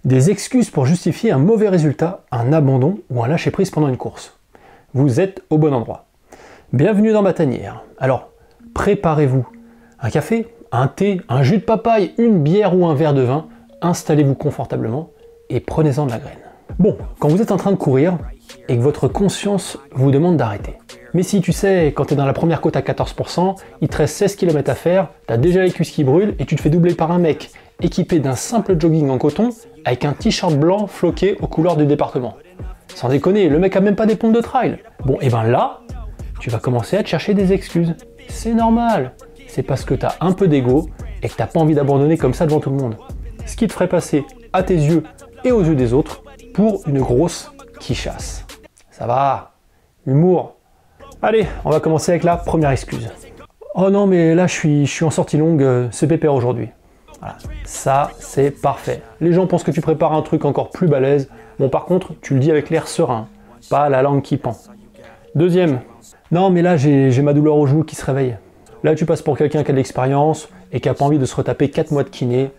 Des excuses pour justifier un mauvais résultat, un abandon ou un lâcher-prise pendant une course. Vous êtes au bon endroit. Bienvenue dans ma tanière. Alors, préparez-vous un café, un thé, un jus de papaye, une bière ou un verre de vin. Installez-vous confortablement et prenez-en de la graine. Bon, quand vous êtes en train de courir et que votre conscience vous demande d'arrêter. Mais si tu sais, quand tu es dans la première côte à 14%, il te reste 16 km à faire, tu as déjà les cuisses qui brûlent et tu te fais doubler par un mec équipé d'un simple jogging en coton avec un t-shirt blanc floqué aux couleurs du département. Sans déconner, le mec a même pas des pompes de trail. Bon, et ben là, tu vas commencer à te chercher des excuses. C'est normal. C'est parce que tu as un peu d'ego et que tu n'as pas envie d'abandonner comme ça devant tout le monde. Ce qui te ferait passer à tes yeux et aux yeux des autres pour une grosse quichasse. Ça va, humour. Allez, on va commencer avec la première excuse. Oh non, mais là je suis en sortie longue, c'est pépère aujourd'hui. Voilà, ça c'est parfait. Les gens pensent que tu prépares un truc encore plus balèze. Bon, par contre, tu le dis avec l'air serein, pas la langue qui pend. Deuxième, non mais là j'ai ma douleur au genou qui se réveille. Là tu passes pour quelqu'un qui a de l'expérience et qui n'a pas envie de se retaper 4 mois de kiné.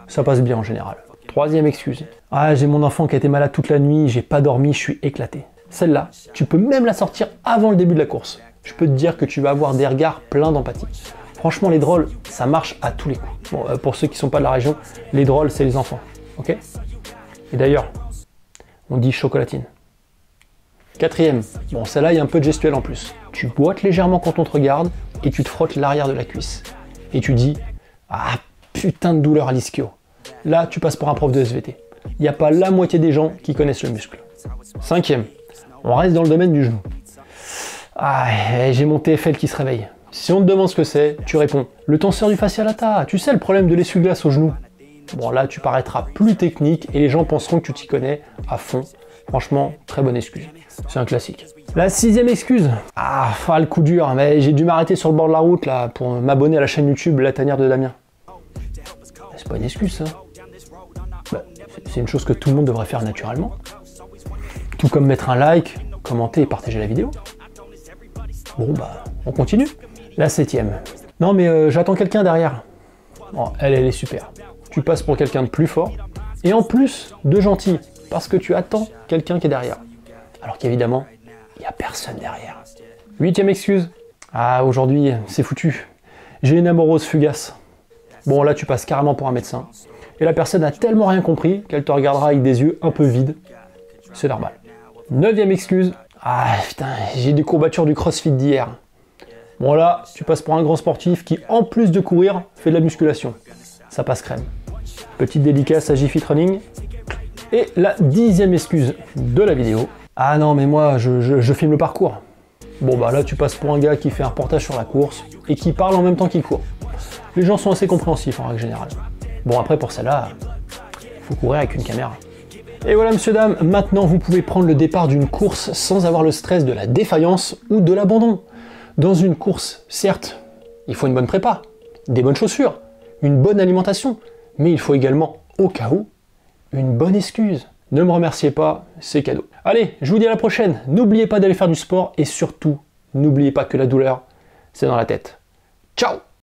Ça passe bien en général. Troisième excuse. Ah, j'ai mon enfant qui a été malade toute la nuit, j'ai pas dormi, je suis éclaté. Celle-là, tu peux même la sortir avant le début de la course. Je peux te dire que tu vas avoir des regards pleins d'empathie. Franchement, les drôles, ça marche à tous les coups. Bon, pour ceux qui sont pas de la région, les drôles, c'est les enfants. Ok? Et d'ailleurs, on dit chocolatine. Quatrième, bon, celle-là, il y a un peu de gestuelle en plus. Tu boites légèrement quand on te regarde et tu te frottes l'arrière de la cuisse. Et tu dis, ah putain de douleur à l'ischio. Là, tu passes pour un prof de SVT. Il n'y a pas la moitié des gens qui connaissent le muscle. Cinquième, on reste dans le domaine du genou. Ah, j'ai mon TFL qui se réveille. Si on te demande ce que c'est, tu réponds le tenseur du fascia lata. Tu sais, le problème de l'essuie-glace au genou. Bon, là, tu paraîtras plus technique et les gens penseront que tu t'y connais à fond. Franchement, très bonne excuse. C'est un classique. La sixième excuse. Ah, le coup dur, mais j'ai dû m'arrêter sur le bord de la route là pour m'abonner à la chaîne YouTube La Tanière de Damien. C'est pas une excuse, ça. Bah, c'est une chose que tout le monde devrait faire naturellement. Tout comme mettre un like, commenter et partager la vidéo. Bon bah, on continue. La septième. Non mais j'attends quelqu'un derrière. Bon, elle est super. Tu passes pour quelqu'un de plus fort et en plus de gentil parce que tu attends quelqu'un qui est derrière. Alors qu'évidemment, il n'y a personne derrière. Huitième excuse. Ah, aujourd'hui, c'est foutu. J'ai une amorose fugace. Bon, là, tu passes carrément pour un médecin. Et la personne a tellement rien compris qu'elle te regardera avec des yeux un peu vides. C'est normal. Neuvième excuse. Ah, putain, j'ai des courbatures du crossfit d'hier. Bon, là, tu passes pour un grand sportif qui, en plus de courir, fait de la musculation. Ça passe crème. Petite dédicace à J-Fit Running. Et la dixième excuse de la vidéo. Ah non, mais moi, je filme le parcours. Bon, bah là, tu passes pour un gars qui fait un reportage sur la course et qui parle en même temps qu'il court. Les gens sont assez compréhensifs en règle générale. Bon, après, pour celle-là, il faut courir avec une caméra. Et voilà, monsieur, dame, maintenant, vous pouvez prendre le départ d'une course sans avoir le stress de la défaillance ou de l'abandon. Dans une course, certes, il faut une bonne prépa, des bonnes chaussures, une bonne alimentation, mais il faut également, au cas où, une bonne excuse. Ne me remerciez pas, c'est cadeau. Allez, je vous dis à la prochaine. N'oubliez pas d'aller faire du sport et surtout, n'oubliez pas que la douleur, c'est dans la tête. Ciao!